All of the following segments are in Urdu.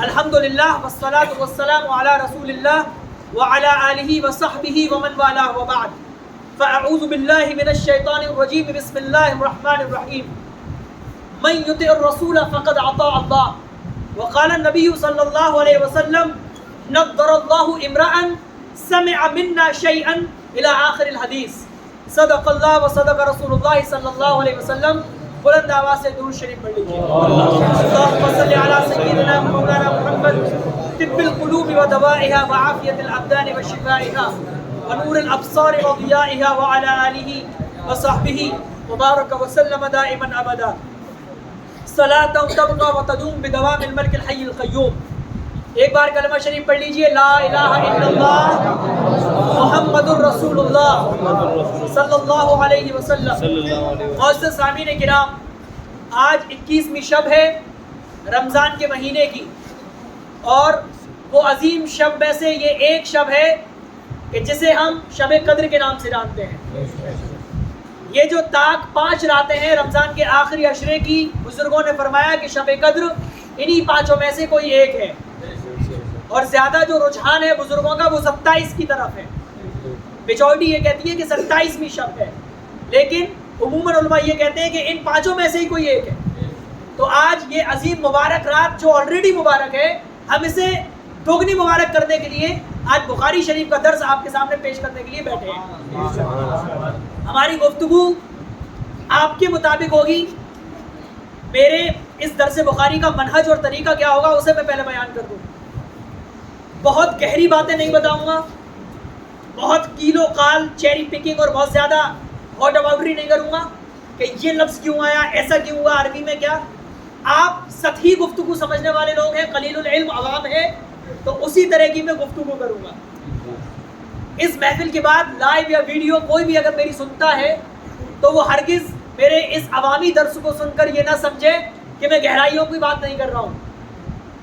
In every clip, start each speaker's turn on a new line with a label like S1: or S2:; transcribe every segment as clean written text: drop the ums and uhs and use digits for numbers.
S1: الحمدللہ والصلاۃ والسلام علی رسول اللہ وعلی آلہ وصحبہ ومن والاه وبعد فاعوذ باللہ من الشیطان الرجیم بسم اللہ الرحمن الرحیم من یطع الرسول فقد اطاع اللہ وقال النبی صلی اللہ علیہ وسلم نضر اللہ امرأ سمع منا شیئا الى آخر الحدیث صدق اللہ وصدق رسول اللہ صلی اللہ علیہ وسلم. بلند آواز سے درود شریف پڑھ لیجیے. اللہم صل علی سیدنا مولانا محمد طب القلوب و دوائها وعافیت الابدان و شفائها ونور الابصار و ضیائها وعلی آلہ وصحبہ وبارک وسلم دائما ابدا. صلاۃ تبقى وتدوم بدوام الملک الحی القیوم. ایک بار کلمہ شریف پڑھ لیجئے. لا الہ الا اللہ محمد الرسول اللہ صلی اللہ علیہ وسلم. معزز سامعین کرام، آج 21ویں شب ہے رمضان کے مہینے کی، اور وہ عظیم شب میں سے یہ ایک شب ہے کہ جسے ہم شب قدر کے نام سے جانتے ہیں. یہ جو تاک 5 راتیں ہیں رمضان کے آخری عشرے کی، بزرگوں نے فرمایا کہ شب قدر انہی 5 میں سے کوئی ایک ہے، اور زیادہ جو رجحان ہے بزرگوں کا وہ 27 کی طرف ہے. میجورٹی یہ کہتی ہے کہ 27ویں شب ہے، لیکن عموماً علماء یہ کہتے ہیں کہ ان 5 میں سے ہی کوئی ایک ہے. تو آج یہ عظیم مبارک رات جو آلریڈی مبارک ہے، ہم اسے دوگنی مبارک کرنے کے لیے آج بخاری شریف کا درس آپ کے سامنے پیش کرنے کے لیے بیٹھے ہیں. ہماری گفتگو آپ کے مطابق ہوگی. میرے اس درس بخاری کا منہج اور طریقہ کیا ہوگا اسے میں پہلے بیان کر دوں. بہت گہری باتیں نہیں بتاؤں گا، بہت کیلو قال چیری پکنگ اور بہت زیادہ ہاٹ اباؤٹری نہیں کروں گا کہ یہ لفظ کیوں آیا، ایسا کیوں ہوا، عربی میں کیا. آپ سطحی گفتگو سمجھنے والے لوگ ہیں، قلیل العلم عوام ہے، تو اسی طرح کی میں گفتگو کروں گا. اس محفل کے بعد لائیو یا ویڈیو کوئی بھی اگر میری سنتا ہے تو وہ ہرگز میرے اس عوامی درس کو سن کر یہ نہ سمجھے کہ میں گہرائیوں کی بات نہیں کر رہا ہوں،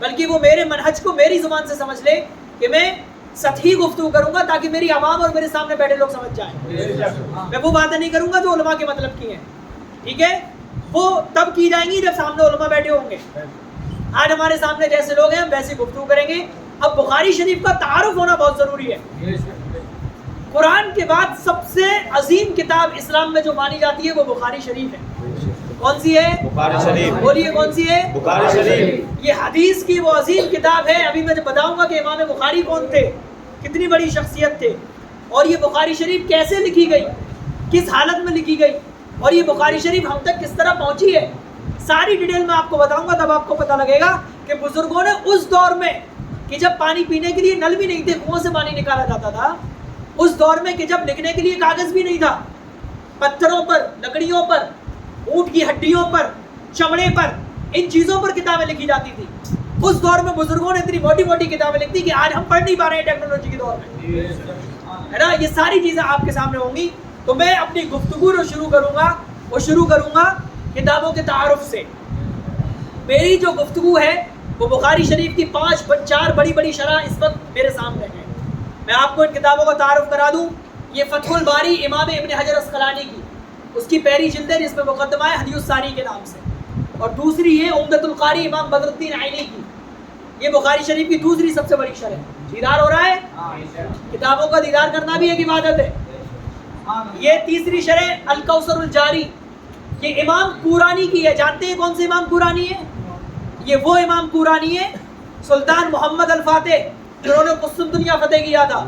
S1: بلکہ وہ میرے منہج کو میری زبان سے سمجھ لے کہ میں سطحی گفتگو کروں گا تاکہ میری عوام اور میرے سامنے بیٹھے لوگ سمجھ جائیں. میں وہ باتیں نہیں کروں گا جو علماء کے مطلب کی ہیں، ٹھیک ہے؟ وہ تب کی جائیں گی جب سامنے علماء بیٹھے ہوں گے. آج ہمارے سامنے جیسے لوگ ہیں ہم ویسی گفتگو کریں گے. اب بخاری شریف کا تعارف ہونا بہت ضروری ہے. قرآن کے بعد سب سے عظیم کتاب اسلام میں جو مانی جاتی ہے وہ بخاری شریف ہے. کون سی ہے؟ بخاری شریف. بولیے کون سی ہے؟ بخاری شریف. یہ حدیث کی وہ عظیم کتاب ہے. ابھی میں بتاؤں گا کہ امام بخاری کون تھے، کتنی بڑی شخصیت تھے، اور یہ بخاری شریف کیسے لکھی گئی، کس حالت میں لکھی گئی، اور یہ بخاری شریف ہم تک کس طرح پہنچی ہے. ساری ڈیٹیل میں آپ کو بتاؤں گا، تب آپ کو پتہ لگے گا کہ بزرگوں نے اس دور میں کہ جب پانی پینے کے لیے نل بھی نہیں تھے، کنویں سے پانی نکالا جاتا تھا، اس دور میں کہ جب لکھنے کے لیے کاغذ بھی نہیں تھا، پتھروں پر، لکڑیوں پر، اونٹ کی ہڈیوں پر، چمڑے پر، ان چیزوں پر کتابیں لکھی جاتی تھی. اس دور میں بزرگوں نے اتنی موٹی موٹی کتابیں لکھی کہ آج ہم پڑھ نہیں پا رہے ہیں ٹیکنالوجی کے دور میں، ہے نا. یہ ساری چیزیں آپ کے سامنے ہوں گی. تو میں اپنی گفتگو جو شروع کروں گا کتابوں کے تعارف سے. میری جو گفتگو ہے وہ بخاری شریف کی 4 بڑی بڑی شرح اس وقت میرے سامنے ہیں. میں آپ کو ان کتابوں کا تعارف کرا دوں. یہ فتح الباری امام ابن حجر عسقلانی کی، اس کی پہلی جلد ہے جس میں مقدمہ ہے حدیث الثانی کے نام سے، اور دوسری ہے عمدۃ القاری امام بدر الدین عینی کی. یہ بخاری شریف کی دوسری سب سے بڑی شرح. دیدار ہو رہا ہے؟ کتابوں کا دیدار کرنا بھی ایک عبادت ہے. یہ تیسری شرح الکوثر الجاری، یہ امام قورانی کی ہے. جانتے ہیں کون سے امام قورانی ہے؟ یہ وہ امام قورانی ہے سلطان محمد الفاتح جنہوں نے قسطنطنیہ فتح کیا تھا،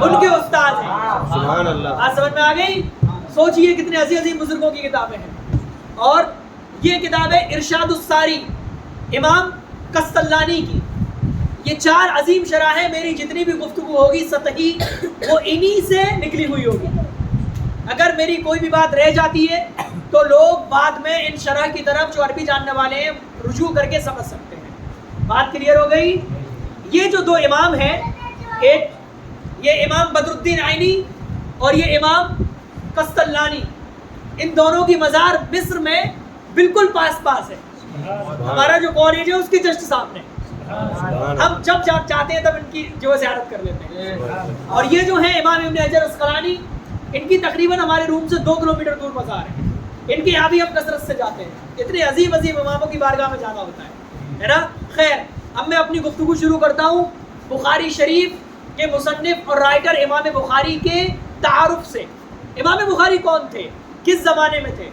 S1: ان کے استاد ہیں. سبحان اللہ. آج سمجھ میں آ گئی؟ سوچئے کتنے عظیم بزرگوں کی کتابیں ہیں. اور یہ کتاب ہے ارشاد الساری امام قسطلانی کی. یہ 4 عظیم شرح ہیں. میری جتنی بھی گفتگو ہوگی سطحی وہ انہی سے نکلی ہوئی ہوگی. اگر میری کوئی بھی بات رہ جاتی ہے تو لوگ بعد میں ان شرح کی طرف جو عربی جاننے والے ہیں رجوع کر کے سمجھ سکتے ہیں. بات کلیئر ہو گئی؟ یہ جو 2 امام ہیں، ایک یہ امام بدر الدین عینی اور یہ امام قسطلانی، ان دونوں کی مزار مصر میں بالکل پاس ہے. ہمارا جو کالج ہے اس کے جسٹ سامنے. ہم جب چاہتے ہیں تب ان کی جو زیارت کر لیتے ہیں. اور یہ جو ہیں امام ابن حجر عسقلانی، ان کی تقریباً ہمارے روم سے 2 کلومیٹر دور مزار ہے. ان کے یہاں بھی ہم کثرت سے جاتے ہیں. اتنے عظیم اماموں کی بارگاہ میں جانا ہوتا ہے نا. خیر، اب میں اپنی گفتگو شروع کرتا ہوں بخاری شریف کے مصنف اور رائٹر امام بخاری کے تعارف سے. امام بخاری کون تھے, کس زمانے میں تھے,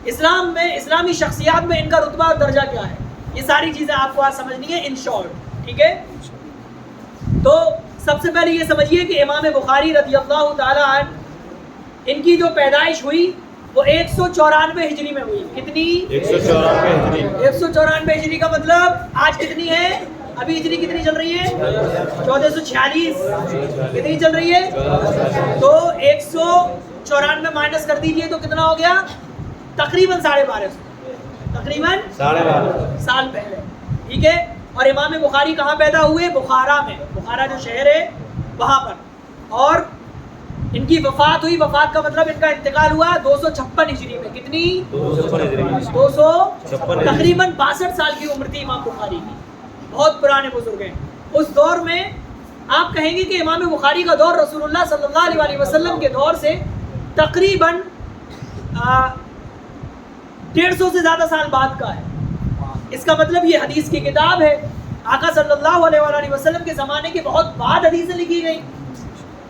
S1: اسلام میں اسلامی شخصیات میں ان کا رتبہ اور درجہ کیا ہے, یہ ساری چیزیں آپ کو آج سمجھنی ہے ان شارٹ. ٹھیک ہے, تو سب سے پہلے یہ سمجھیے کہ امام بخاری رضی اللہ تعالی عنہ, ان کی جو پیدائش ہوئی وہ 194 ہجری میں ہوئی. کتنی؟ 194 ہجری کا مطلب آج کتنی ہے, ابھی ہجری کتنی چل رہی ہے, 1446. کتنی چل رہی ہے؟ تو 194 مائنس کر دیجئے تو کتنا ہو گیا, تقریباً 1250, تقریباً 12.5 سال پہلے. ٹھیک ہے, اور امام بخاری کہاں پیدا ہوئے؟ بخارا میں, بخارا جو شہر ہے وہاں پر. اور ان کی وفات ہوئی, وفات کا مطلب ان کا انتقال ہوا 256 ہجری میں. کتنی؟ 256, تقریباً 62 سال کی عمر تھی امام بخاری کی. بہت پرانے بزرگ ہیں. اس دور میں آپ کہیں گے کہ امام بخاری کا دور رسول اللہ صلی اللہ علیہ وسلم کے دور سے تقریباً 150 سے زیادہ سال بعد کا ہے. اس کا مطلب یہ حدیث کی کتاب ہے. آقا صلی اللہ علیہ وسلم کے زمانے کے بہت بعد حدیثیں لکھی گئی.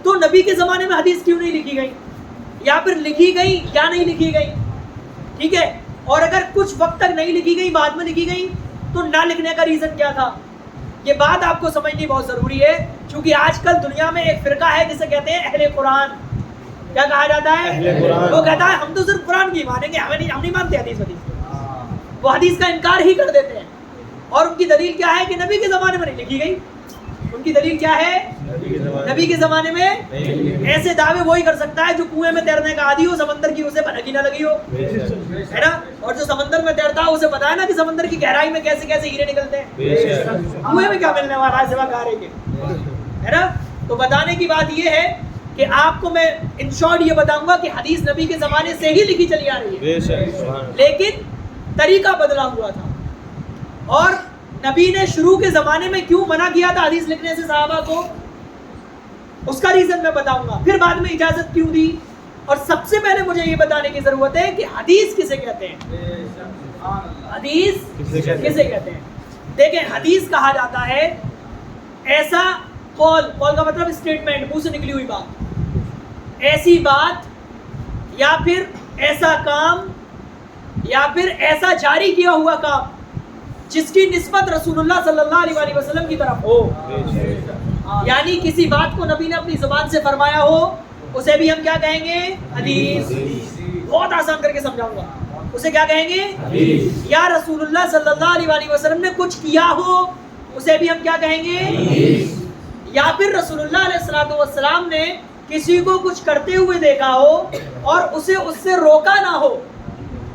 S1: تو نبی کے زمانے میں حدیث کیوں نہیں لکھی گئی, یا پھر لکھی گئی یا نہیں لکھی گئی؟ ٹھیک ہے, اور اگر کچھ وقت تک نہیں لکھی گئی, بعد میں لکھی گئی, تو نہ لکھنے کا ریزن کیا تھا؟ یہ بات آپ کو سمجھنی بہت ضروری ہے, کیونکہ آج کل دنیا میں ایک فرقہ ہے جسے کہتے ہیں اہل قرآن. کیا کہا جاتا ہے؟ وہ کہتا ہے ہم تو صرف قرآن کی مانیں گے, ہم نہیں مانتے حدیث. وہ حدیث کا انکار ہی کر دیتے ہیں. اور ان کی دلیل کیا ہے کہ نبی کے زمانے میں نہیں لکھی گئی. ان کی دلیل کیا ہے؟ نبی کے زمانے میں. ایسے دعوے وہی کر سکتا ہے جو کنویں میں تیرنے کا عادی ہو, سمندر کی اسے بھنک ہی نہ لگی ہو, ہے نا. اور جو سمندر میں تیرتا ہو اسے پتا ہے نا کہ سمندر کی گہرائی میں کیسے کیسے ہیرے نکلتے ہیں. کنویں میں کیا ملنے والا ہے سوا گارے کے, ہے نا. تو بتانے کی بات یہ ہے کہ آپ کو میں ان شارٹ یہ بتاؤں گا کہ حدیث نبی کے زمانے سے ہی لکھی چلی آ رہی ہے, لیکن طریقہ بدلا ہوا تھا. اور نبی نے شروع کے زمانے میں کیوں منع کیا تھا حدیث لکھنے سے صحابہ کو, اس کا ریزن میں بتاؤں گا. پھر بعد میں اجازت کیوں دی, اور سب سے پہلے مجھے یہ بتانے کی ضرورت ہے کہ حدیث کسے کہتے ہیں. حدیث کسے کہتے ہیں؟ دیکھیں, حدیث کہا جاتا ہے ایسا قول کا مطلب اسٹیٹمنٹ, منہ سے نکلی ہوئی بات, ایسی بات یا پھر ایسا کام یا پھر ایسا جاری کیا ہوا کام جس کی نسبت رسول اللہ صلی اللہ علیہ وسلم کی طرف ہو. یعنی کسی بات کو نبی نے اپنی زبان سے فرمایا ہو, اسے بھی ہم کیا کہیں گے؟ حدیث. بہت آسان کر کے سمجھاؤں گا, اسے کیا کہیں گے؟ حدیث. یا رسول اللہ صلی اللہ علیہ وسلم نے کچھ کیا ہو, اسے بھی ہم کیا کہیں گے؟ حدیث. یا پھر رسول اللہ علیہ السلام نے کسی کو کچھ کرتے ہوئے دیکھا ہو اور اسے اس سے روکا نہ ہو,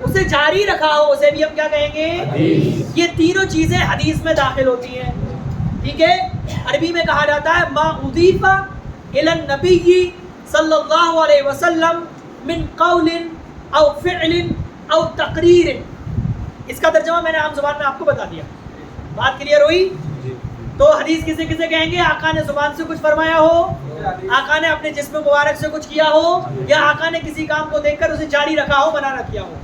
S1: اسے جاری رکھا ہو, اسے بھی ہم کیا کہیں گے؟ حدیث. یہ تینوں چیزیں حدیث میں داخل ہوتی ہیں. ٹھیک ہے, عربی میں کہا جاتا ہے ما اضیف الی النبی صلی اللہ علیہ وسلم من قول او فعل او تقریر. اس کا ترجمہ میں نے عام زبان میں آپ کو بتا دیا. بات کلیئر ہوئی؟ تو حدیث کسے کسے کہیں گے؟ آقا نے زبان سے کچھ فرمایا ہو, آقا نے اپنے جسم مبارک سے کچھ کیا ہو, یا آقا نے کسی کام کو دیکھ کر اسے جاری رکھا ہو, منع نہ کیا ہو.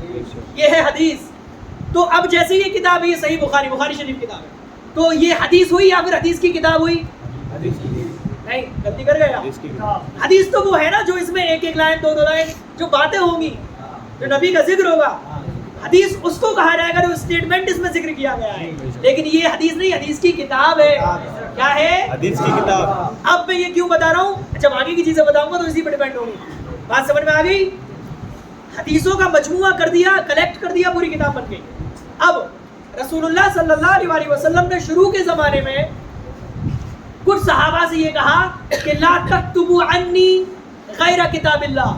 S1: یہ ہے حدیث. تو اب جیسے یہ کتاب ہے, یہ صحیح بخاری شریف کتاب ہے, تو یہ حدیث ہوئی یا پھر حدیث کی کتاب ہوئی؟ نہیں, غلطی کر گیا. حدیث تو وہ ہے نا جو اس میں ایک ایک لائن, دو لائن جو باتیں ہوں گی, جو نبی کا ذکر ہوگا. حدیث اس کو کہا جائے گا جو اسٹیٹمنٹ اس میں ذکر کیا گیا ہے. لیکن یہ حدیث نہیں, حدیث کی کتاب ہے. کیا ہے؟ حدیث کی کتاب. اب میں یہ کیوں بتا رہا ہوں, جب آگے کی چیزیں بتاؤں گا تو اسی پر ڈیپینڈ ہوگی. بات سمجھ میں آ گئی؟ حدیثوں کا مجموعہ کر دیا, کلیکٹ کر دیا, پوری کتاب بن گئی. اب رسول اللہ صلی اللہ علیہ وسلم نے شروع کے زمانے میں کچھ صحابہ سے یہ کہا کہ لا تکتبوا عنی غیر کتاب اللہ,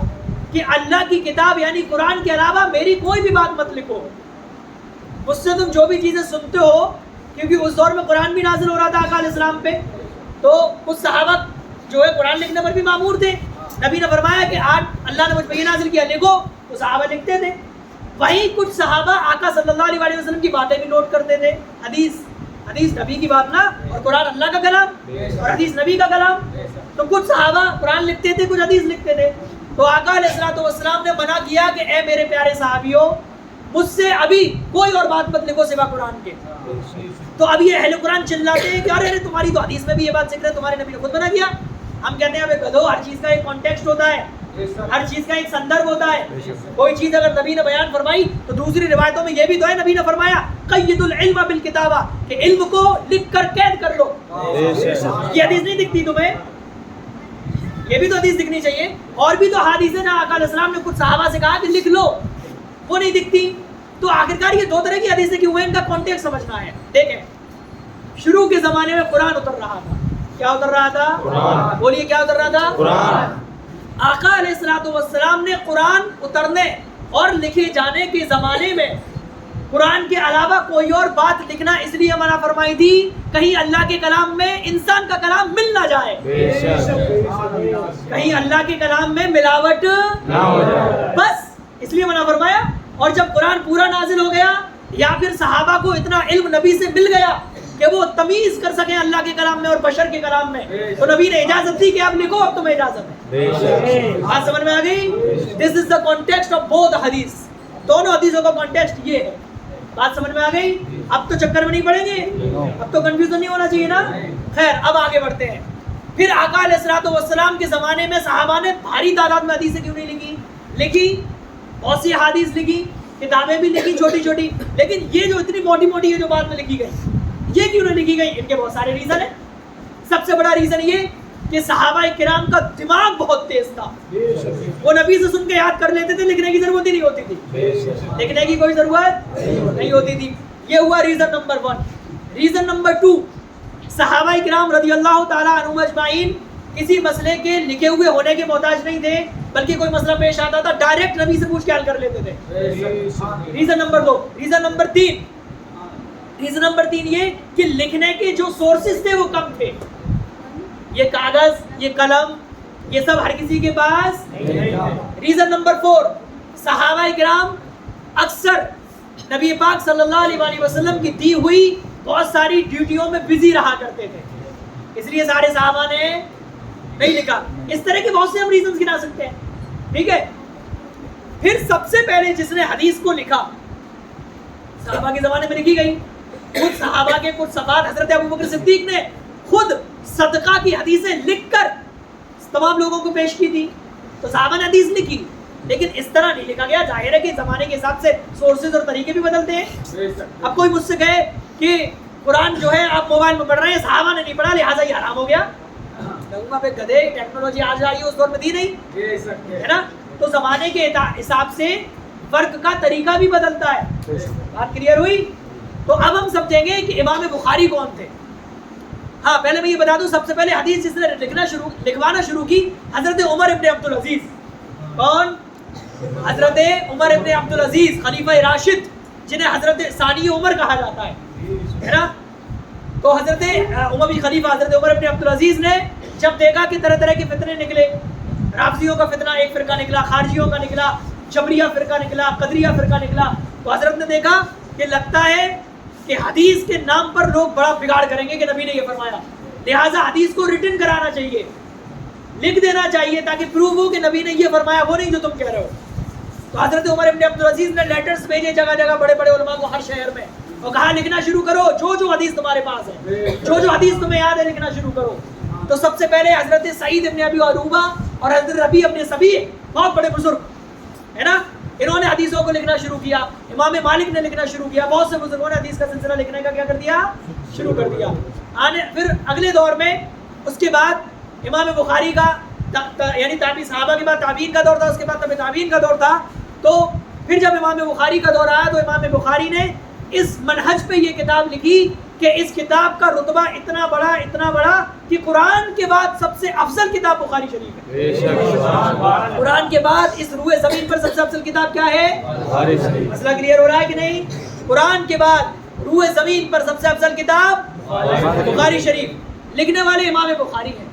S1: کہ اللہ کی کتاب یعنی قرآن کے علاوہ میری کوئی بھی بات مت لکھو. مجھ سے تم جو بھی چیزیں سنتے ہو, کیونکہ اس دور میں قرآن بھی نازل ہو رہا تھا آقا علیہ السلام پہ, تو کچھ صحابہ جو ہے قرآن لکھنے پر بھی معمور تھے. نبی نے فرمایا کہ آج اللہ نے مجھ پہ یہ نازل کیا, لکھو, تو صحابہ لکھتے تھے. وہیں کچھ صحابہ آقا صلی اللہ علیہ وسلم کی باتیں بھی نوٹ کرتے تھے. حدیث نبی کی بات نا, اور قرآن اللہ کا کلام اور حدیث نبی کا کلام. تو کچھ صحابہ قرآن لکھتے تھے, کچھ حدیث لکھتے تھے. تو آقا علیہ السلام نے منع کیا کہ اے میرے پیارے صحابیوں, مجھ سے ابھی کوئی اور بات مت لکھو سوا قرآن کے. تو اب یہ اہل قرآن چلاتے ہیں کہ ارے تمہاری تو حدیث میں بھی یہ بات ذکر ہے، تمہارے نبی نے خود بنا دیا. ہم کہتے ہیں ابے گدھو، ہر چیز کا ایک کانٹیکسٹ ہوتا ہے، ہر چیز کا ایک سندرب ہوتا ہے. کوئی چیز اگر نبی نے بیان فرمائی تو دوسری روایتوں میں یہ بھی تو ہے نبی نے فرمایا قید العلم بالکتابہ، کہ علم کو لکھ کر قید کر لو. یہ حدیث نہیں دکھتی تمہیں؟ یہ بھی تو حدیث دکھنی چاہیے. اور بھی تو حدیث ہے نا، آقا علیہ السلام نے کچھ صحابہ سے کہا کہ لکھ لو، وہ نہیں دکھتی. تو آخرکار یہ دو طرح کی حدیثیں کیوں ہیں، ان کا کانٹیکسٹ سمجھنا ہے. دیکھیں شروع کے زمانے میں قرآن اتر رہا تھا. کیا اتر رہا تھا؟ قرآن. بولیے کیا اتر رہا تھا؟ قرآن. آقا علیہ الصلوۃ والسلام نے قرآن اترنے اور لکھے جانے کے زمانے میں قرآن کے علاوہ کوئی اور بات لکھنا اس لیے منع فرمائی تھی کہیں اللہ کے کلام میں انسان کا کلام مل نہ جائے، کہیں اللہ کے کلام میں ملاوٹ نہ ہو جائے، بس اس لیے منع فرمایا. اور جب قرآن پورا نازل ہو گیا یا پھر صحابہ کو اتنا علم نبی سے مل گیا کہ وہ تمیز کر سکیں اللہ کے کلام میں اور بشر کے کلام میں، تو نبی نے اجازت دی کہ آپ لکھو، اب تمہیں اجازت ہے. بات سمجھ میں آ گئی؟ دس از دا کانٹیکسٹ آف بوتھ حدیث. دونوں حدیثوں کا کانٹیکسٹ یہ ہے. بات سمجھ میں آ گئی؟ اب تو چکر میں نہیں پڑیں گے، اب تو کنفیوژن نہیں ہونا چاہیے نا. خیر اب آگے بڑھتے ہیں. پھر آقا علیہ الصلوۃ والسلام کے زمانے میں صحابہ نے بھاری تعداد میں حدیثیں کیوں نہیں لکھی؟ بہت سی حدیث لکھی، کتابیں بھی لکھی چھوٹی چھوٹی، لیکن یہ جو اتنی موٹی موٹی ہے جو بعد میں لکھی گئی، یہ کیوں نہیں لکھی گئی؟ ان کے بہت سارے ریزن ہیں. سب سے بڑا ریزن یہ کہ صحابہ کرام کا دماغ بہت تیز تھا. وہ نبی سے سن کے یاد کر لیتے تھے، لکھنے کی ضرورت ہی نہیں ہوتی تھی، لکھنے کی کوئی ضرورت نہیں ہوتی تھی. یہ ہوا ریزن نمبر 1. ریزن نمبر 2، صحابہ کرام رضی اللہ تعالیٰ عنہم اجمعین کسی مسئلے کے لکھے ہوئے ہونے کے محتاج نہیں تھے، بلکہ کوئی مسئلہ پیش آتا تھا ڈائریکٹ نبی سے پوچھ کے حل کر لیتے تھے. Reason number 2. ریزن نمبر 3 یہ کہ لکھنے کے جو سورسز تھے وہ کم تھے. یہ کاغذ، یہ قلم، یہ سب ہر کسی کے پاس. ریزن نمبر 4، صحابہ کرام اکثر نبی پاک صلی اللہ علیہ وسلم کی دی ہوئی بہت ساری ڈیوٹیوں میں بزی رہا کرتے تھے، اس لیے سارے صحابہ نے نہیں لکھا. اس طرح کے بہت سے ہم ریزنز گنا سکتے ہیں. ٹھیک ہے. پھر سب سے پہلے جس نے حدیث کو لکھا صحابہ کے زمانے میں لکھی گئی. خود صحابہ کے کچھ صفات حضرت ابو بکر صدیق نے خود صدقہ کی حدیثیں لکھ کر تمام لوگوں کو پیش کی تھی. تو صحابہ نے حدیث لکھی، لیکن اس طرح نہیں لکھا گیا. ظاہر ہے کہ زمانے کے حساب سے سورسز اور طریقے بھی بدلتے ہیں. اب کوئی مجھ سے کہے کہ قرآن جو ہے آپ موبائل میں پڑھ رہے ہیں، صحابہ نے نہیں پڑھا لہٰذا یہ حرام ہو گیا، کہوں گا بھائی گدھے، ٹیکنالوجی آج آئی ہے، اس دور میں دی نہیں ہے نا. تو زمانے کے حساب سے فرق کا طریقہ بھی بدلتا ہے. بات کلیئر ہوئی؟ تو اب ہم سمجھیں گے کہ امام بخاری کون تھے. ہاں پہلے میں یہ بتا دوں، سب سے پہلے حدیث جس نے لکھوانا شروع کی حضرت عمر ابن عبدالعزیز. کون؟ حضرت عمر ابن عبدالعزیز، خلیفہ راشد، جنہیں حضرت ثانی عمر کہا جاتا ہے نا. تو حضرت اموی خلیفہ حضرت عمر ابن عبدالعزیز نے جب دیکھا کہ طرح طرح کے فتنے نکلے، رافضیوں کا فتنہ ایک فرقہ نکلا، خارجیوں کا نکلا، جبریہ فرقہ نکلا، قدریہ فرقہ نکلا، تو حضرت نے دیکھا کہ لگتا ہے کہ حدیث کے نام پر لوگ بڑا بگاڑ کریں گے کہ نبی نے یہ فرمایا، لہٰذا حدیث کو ریٹن کرانا چاہیے، لکھ دینا چاہیے تاکہ پروف ہو کہ نبی نے یہ فرمایا، وہ نہیں جو تم کہہ رہے ہو. تو حضرت عمر ابن عبدالعزیز نے لیٹرز بھیجے جگہ جگہ بڑے بڑے علماء کو ہر شہر میں، اور کہا لکھنا شروع کرو، جو حدیث تمہارے پاس ہے، جو حدیث تمہیں یاد ہے لکھنا شروع کرو. تو سب سے پہلے حضرت سعید ابن ابی عروبہ اور حضرت ربیع ابن سبیع، بہت بڑے بزرگ ہے نا، انہوں نے حدیثوں کو لکھنا شروع کیا. امام مالک نے لکھنا شروع کیا، بہت سے بزرگوں نے حدیث کا سلسلہ لکھنے کا کیا کر دیا، شروع کر دیا. پھر اگلے دور میں اس کے بعد امام بخاری کا یعنی تابعی صحابہ کے بعد تابعین کا دور تھا، اس کے بعد تابع تابعین کا دور تھا. تو پھر جب امام بخاری کا دور آیا تو امام بخاری نے اس منہج پہ یہ کتاب لکھی کہ اس کتاب کا رتبہ اتنا بڑا کہ قرآن کے بعد سب سے افضل کتاب بخاری شریف ہے. قرآن کے بعد اس روئے زمین پر سب سے افضل کتاب کیا ہے؟ مسئلہ کلیئر ہو رہا ہے کہ نہیں؟ قرآن کے بعد روئے زمین پر سب سے افضل کتاب بخاری شریف. لکھنے والے امام بخاری ہیں.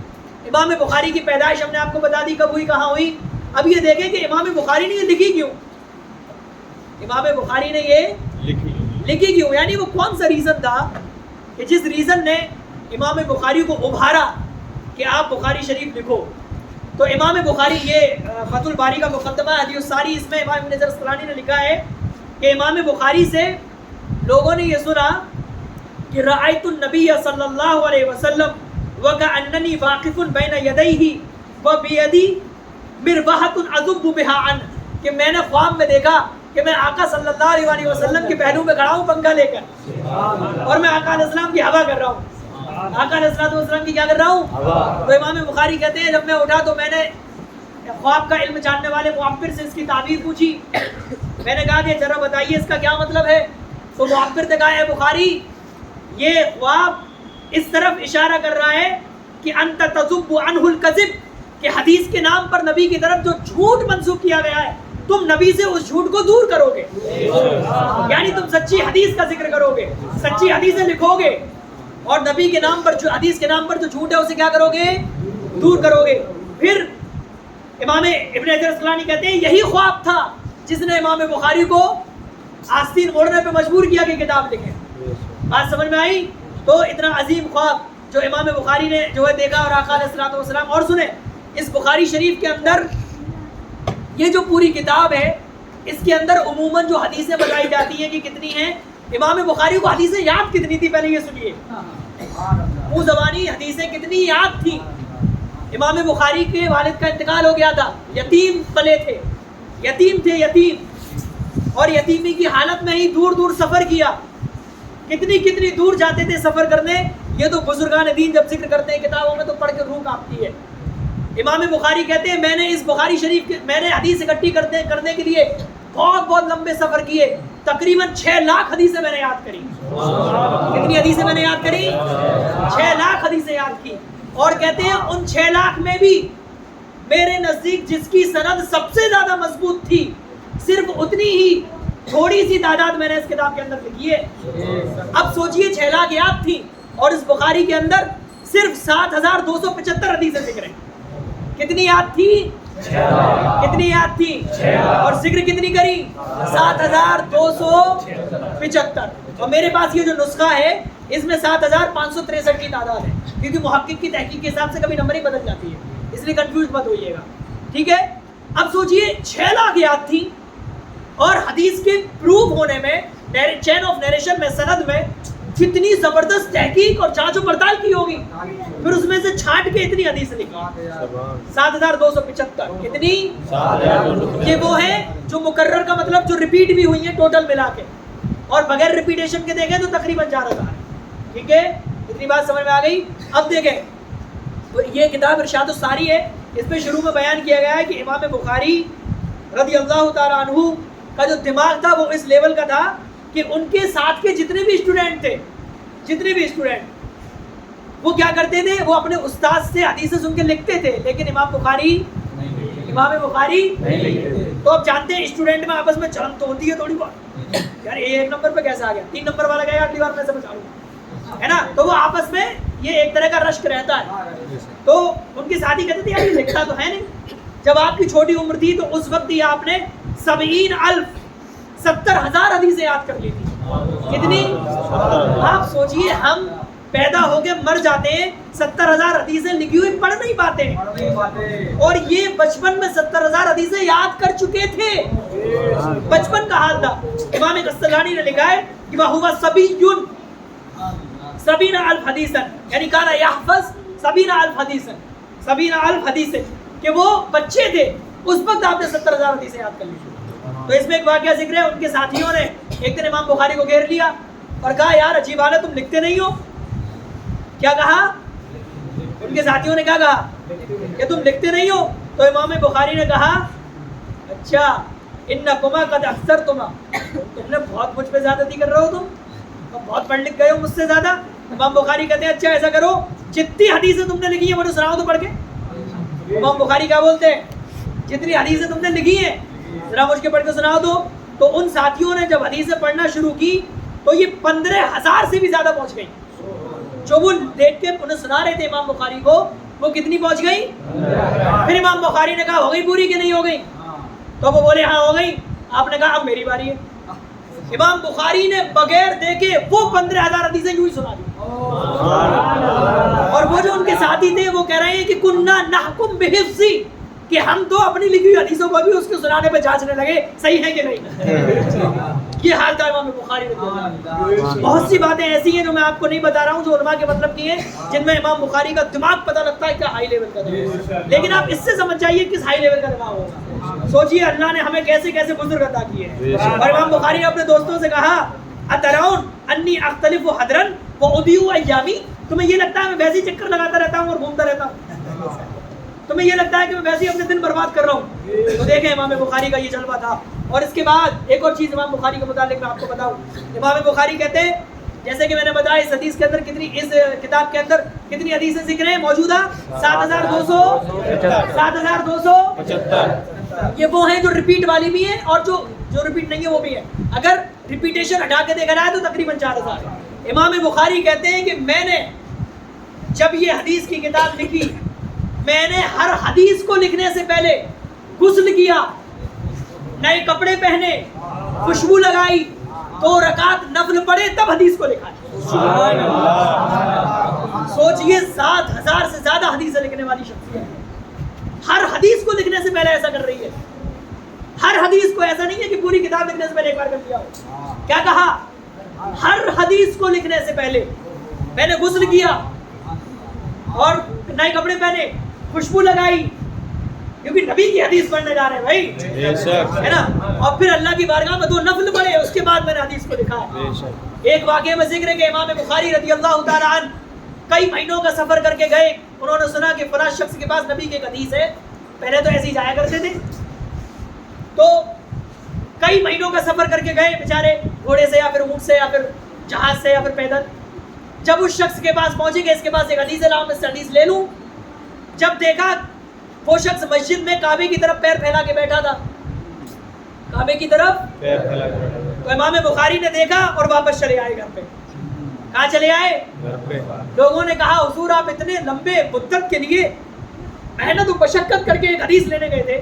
S1: امام بخاری کی پیدائش ہم نے آپ کو بتا دی کب ہوئی، کہاں ہوئی. اب یہ دیکھیں کہ امام بخاری نے یہ لکھی کیوں، امام بخاری نے یہ لکھی کیوں، یعنی وہ کون سا ریزن تھا کہ جس ریزن نے امام بخاری کو ابھارا کہ آپ بخاری شریف لکھو. تو امام بخاری، یہ فتح الباری کا مقدمہ حدیث الساری، اس میں امام ابن حجر نے لکھا ہے کہ امام بخاری سے لوگوں نے یہ سنا کہ رأیت النبی صلی اللہ علیہ وسلم وکأننی واقف بین یدیہ وبیدی مروحۃ اذب بہا عنہ، کہ میں نے خواب میں دیکھا کہ میں آقا صلی اللہ علیہ وسلم کے پہلو میں کھڑا ہوں پنکھا لے کر، اور میں آقا علیہ السلام کی ہوا کر رہا ہوں، آقا علیہ السلام کی کیا کر رہا ہوں؟ تو امام بخاری کہتے ہیں جب میں اٹھا تو میں نے خواب کا علم جاننے والے معبر سے اس کی تعبیر پوچھی، میں نے کہا کہ ذرا بتائیے اس کا کیا مطلب ہے؟ تو معبر نے کہا ہے بخاری یہ خواب اس طرف اشارہ کر رہا ہے کہ انت تذب عنہ الکذب، کہ حدیث کے نام پر نبی کی طرف جو جھوٹ منسوخ کیا گیا ہے تم نبی سے اس جھوٹ کو دور کرو گے، یعنی تم سچی حدیث کا ذکر کرو گے، سچی حدیثیں لکھو گے، اور نبی کے نام پر جو حدیث کے نام پر جو جھوٹ ہے اسے کیا کرو گے؟ دور کرو گے۔ پھر امام ابن حجر اسقلانی کہتے ہیں یہی خواب تھا جس نے امام بخاری کو آستین اوڑھنے پہ مجبور کیا کہ کتاب لکھیں۔ بات سمجھ میں آئی؟ تو اتنا عظیم خواب جو امام بخاری نے جو ہے دیکھا، اور آقا علیہ الصلوۃ والسلام، اور سنیں اس بخاری شریف کے اندر یہ جو پوری کتاب ہے اس کے اندر عموماً جو حدیثیں بتائی جاتی ہیں کہ کتنی ہیں، امام بخاری کو حدیثیں یاد کتنی تھی پہلے یہ سنیے، منہ زبانی حدیثیں کتنی یاد تھی۔ امام بخاری کے والد کا انتقال ہو گیا تھا، یتیم پلے تھے، یتیم تھے، یتیم، اور یتیمی کی حالت میں ہی دور دور سفر کیا، کتنی دور جاتے تھے سفر کرنے۔ یہ تو بزرگان دین جب ذکر کرتے ہیں کتابوں میں تو پڑھ کے روح کانپتی ہے۔ امام بخاری کہتے ہیں میں نے اس بخاری شریف کے میں نے حدیث اکٹھی کرنے کے لیے بہت لمبے سفر کیے، تقریباً 6 لاکھ حدیثیں میں نے یاد کری۔ کتنی حدیثیں میں نے یاد کری؟ 6 لاکھ حدیثیں یاد کی، اور کہتے ہیں ان 6 لاکھ میں بھی میرے نزدیک جس کی سند سب سے زیادہ مضبوط تھی صرف اتنی ہی تھوڑی سی تعداد میں نے اس کتاب کے اندر لکھی ہے۔ اب سوچئے 6 لاکھ یاد تھی اور اس بخاری کے اندر صرف 7275 حدیثیں ذکر ہیں۔ کتنی یاد تھی؟ کتنی یاد تھی؟ اور ذکر کتنی کری؟ 7275۔ اور میرے پاس یہ جو نسخہ ہے اس میں 7563 کی تعداد ہے، کیونکہ محقق کی تحقیق کے حساب سے کبھی نمبرنگ بدل جاتی ہے، اس لیے کنفیوز مت ہوئیے گا، ٹھیک ہے؟ اب سوچئے 6 لاکھ یاد تھی، اور حدیث کے پروف ہونے میں چین آف نیریشن میں سند میں کتنی زبردست تحقیق اور جانچ و پڑتال کی ہوگی، پھر اس میں سے چھانٹ کے اتنی حدیث لکھی 7275۔ کتنی؟ یہ وہ ہے جو مکرر کا مطلب جو ریپیٹ بھی ہوئی ہیں ٹوٹل ملا کے، اور بغیر ریپیٹیشن کے دیکھیں تو تقریباً 4000۔ ٹھیک ہے، اتنی بات سمجھ میں آ گئی؟ اب دیکھیں یہ کتاب ارشاد الساری ہے، اس میں شروع میں بیان کیا گیا ہے کہ امام بخاری رضی اللہ تعالیٰ عنہ کا جو دماغ تھا وہ اس لیول کا تھا کہ ان کے ساتھ کے جتنے بھی اسٹوڈنٹ وہ کیا کرتے تھے، وہ اپنے استاد سے حدیثیں سن کے لکھتے تھے، لیکن امام بخاری نہیں لکھتے۔ تو اب جانتے ہیں اسٹوڈنٹ میں آپس میں جلن تو ہوتی ہے تھوڑی بہت، یار یہ 1 نمبر پہ کیسے آ گیا، 3 نمبر والا گیا اگلی بار میں سے بچا لوں، ہے نا؟ تو وہ آپس میں یہ ایک طرح کا رشک رہتا ہے۔ تو ان کے ساتھی کہتے تھے یار یہ لکھتا تو ہے نہیں۔ جب آپ کی چھوٹی عمر تھی تو اس وقت ہی آپ نے 70,000 حدیثیں یاد کر لی تھی۔ کتنی؟ آپ سوچئے ہم پیدا ہو کے مر جاتے ہیں، 70,000 حدیثیں لکھی ہوئی پڑھ نہیں پاتے، اور یہ بچپن میں 70,000 حدیثیں یاد کر چکے تھے، بچپن کا حال تھا۔ امام قسطلانی نے لکھا ہے کہ وَهُوَ صَبِيٌّ 70,000 حدیثاً، یعنی کان یحفظ 70,000 حدیثاً، 70,000 حدیثیں، کہ وہ بچے تھے اس وقت آپ نے 70,000 حدیثیں یاد کر لی۔ تو اس میں ایک واقعہ ذکر ہے، ان کے ساتھیوں نے ایک دن امام بخاری کو گھیر لیا اور کہا یار عجیب حال ہے تم لکھتے نہیں ہو۔ کیا کہا؟ ان کے ساتھیوں نے کیا کہا کہ تم لکھتے نہیں ہو؟ تو امام بخاری نے کہا اچھا انکما قد اکثرتما، تم نے بہت مجھ پہ زیادتی کر رہے ہو، تم بہت پڑھ لکھ گئے ہو مجھ سے زیادہ۔ امام بخاری کہتے ہیں اچھا ایسا کرو جتنی حدیثیں تم نے لکھی ہیں مجھے سناؤ تو پڑھ کے۔ امام بخاری کیا بولتے ہیں جتنی حدیثیں تم نے لکھی ہیں ذرا مجھ کے پڑھ کے سناؤ دو۔ تو ان ساتھیوں نے جب حدیثیں پڑھنا شروع کی تو یہ 15,000 سے بھی زیادہ پہنچ گئی، جو وہ دیکھ کے انہیں سنا رہے تھے امام بخاری کو، وہ کتنی پہنچ گئی؟ پھر امام بخاری نے کہا ہو گئی پوری کہ نہیں ہو گئی؟ تو وہ بولے ہاں ہو گئی۔ آپ نے کہا اب میری باری ہے۔ امام بخاری نے بغیر دیکھے وہ 15,000 حدیثیں یوں ہی سنا دی، اور وہ جو ان کے ساتھی تھے وہ کہہ رہے ہیں کہ کننا نحکم بحفظی، کہ ہم تو اپنی لکھی ہوئی حدیثوں کو بھی اس کو سنانے پہ جانچنے لگے صحیح ہے کہ نہیں۔ یہ حال تھا امام بخاری رضی اللہ عنہ۔ بہت سی باتیں ایسی ہیں جو میں آپ کو نہیں بتا رہا ہوں، جو علماء کے مطلب کی ہیں، جن میں امام بخاری کا دماغ پتہ لگتا ہے کیا ہائی لیول کا دماغ، لیکن آپ اس سے سمجھ جائیے کس ہائی لیول کا دماغ ہوگا۔ سوچئے اللہ نے ہمیں کیسے کیسے بزرگ عطا کیے ہیں۔ اور امام بخاری نے اپنے دوستوں سے کہا اترون انی اختلف حدرن واضيع ایامی، تمہیں یہ لگتا ہے میں ویسے ہی چکر لگاتا رہتا ہوں اور گھومتا رہتا ہوں؟ تمہیں یہ لگتا ہے کہ میں ویسے ہی اپنے دن برباد کر رہا ہوں؟ تو دیکھیں امام بخاری کا یہ جلوہ تھا۔ اور اس کے بعد ایک اور چیز امام بخاری کے متعلق میں آپ کو بتاؤں، امام بخاری کہتے ہیں، جیسے کہ میں نے بتایا اس حدیث کے اندر کتنی، اس کتاب کے اندر کتنی حدیثیں ذکر ہیں موجودہ؟ 7275۔ یہ وہ ہیں جو ریپیٹ والی بھی ہیں اور جو ریپیٹ نہیں ہے وہ بھی ہیں۔ اگر ریپیٹیشن ہٹا کے دیکھا جائے تو تقریباً 4000۔ امام بخاری کہتے ہیں کہ میں نے جب یہ حدیث کی کتاب لکھی، میں نے ہر حدیث کو لکھنے سے پہلے غسل کیا، نئے کپڑے پہنے، خوشبو لگائی، 2 رکعت نفل پڑھے، تب حدیث کو لکھا۔ سوچئے 7000 سے زیادہ حدیثیں لکھنے والی شخصیت ہر حدیث کو لکھنے سے پہلے ایسا کر رہی ہے۔ ہر حدیث کو، ایسا نہیں ہے کہ پوری کتاب لکھنے سے پہلے ایک بار کر دیا ہو۔ کیا کہا؟ ہر حدیث کو لکھنے سے پہلے میں نے غسل کیا اور نئے کپڑے پہنے، خوشبو لگائی، کیونکہ نبی کی حدیث پڑھنے جا رہے ہیں بھائی، ہے نا، اور پھر اللہ کی بارگاہ میں 2 نفل پڑھے، اس کے بعد میں نے حدیث کو لکھا ہے۔ ایک واقعے میں ذکر ہے کہ امام بخاری رضی اللہ تعالیٰ عنہ کئی مہینوں کا سفر کر کے گئے، انہوں نے سنا کہ فلاں شخص کے پاس نبی کی ایک حدیث ہے، پہلے تو ایسے ہی جایا کرتے تھے، تو کئی مہینوں کا سفر کر کے گئے بیچارے، گھوڑے سے یا پھر اونٹ سے یا پھر جہاز سے یا پھر پیدل۔ جب اس شخص کے پاس پہنچے کہ اس کے پاس ایک حدیث ہے، لاؤ میں اس سے حدیث لے لوں، جب دیکھا وہ شخص مسجد میں کعبے کی طرف پیر پھیلا کے بیٹھا تھا، کعبے کی طرف پیر پھیلا کے بیٹھا تھا، تو امام بخاری نے دیکھا اور واپس چلے آئے گھر پہ۔ کہاں چلے آئے؟ گھر پہ۔ لوگوں نے کہا حضور آپ اتنے لمبے مدت کے لیے محنت و مشقت کر کے ایک حدیث لینے گئے تھے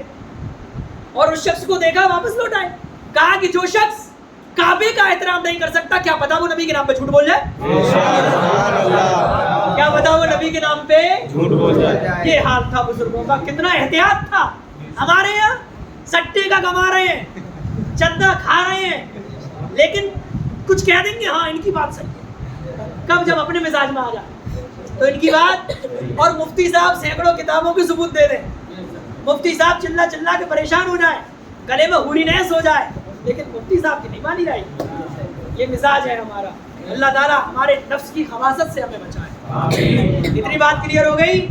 S1: اور اس شخص کو دیکھا واپس لوٹ آئے۔ کہا کہ جو شخص کعبے کا احترام نہیں کر سکتا، کیا پتا وہ نبی کے نام پہ جھوٹ بول جائے؟ کیا پتا وہ نبی کے نام پہ جھوٹ بول جائے؟ یہ حال تھا بزرگوں کا، کتنا احتیاط تھا۔ ہمارے یہاں سٹے کا کما رہے ہیں، چندہ کھا رہے ہیں، لیکن کچھ کہہ دیں گے ہاں ان کی بات صحیح ہے، کب جب اپنے مزاج میں آ جائے تو ان کی بات۔ اور مفتی صاحب سینکڑوں کتابوں کی ثبوت دے دیں، مفتی صاحب چلا چلا کے پریشان ہو جائے، گلے میں ہوری نیس ہو جائے، لیکن مفتی صاحب کی نہیں مانی رہی۔ یہ مزاج ہے ہمارا۔ اللہ تعالیٰ ہمارے نفس کی خباثت سے ہمیں بچائے۔ اتنی بات کلیئر ہو گئی؟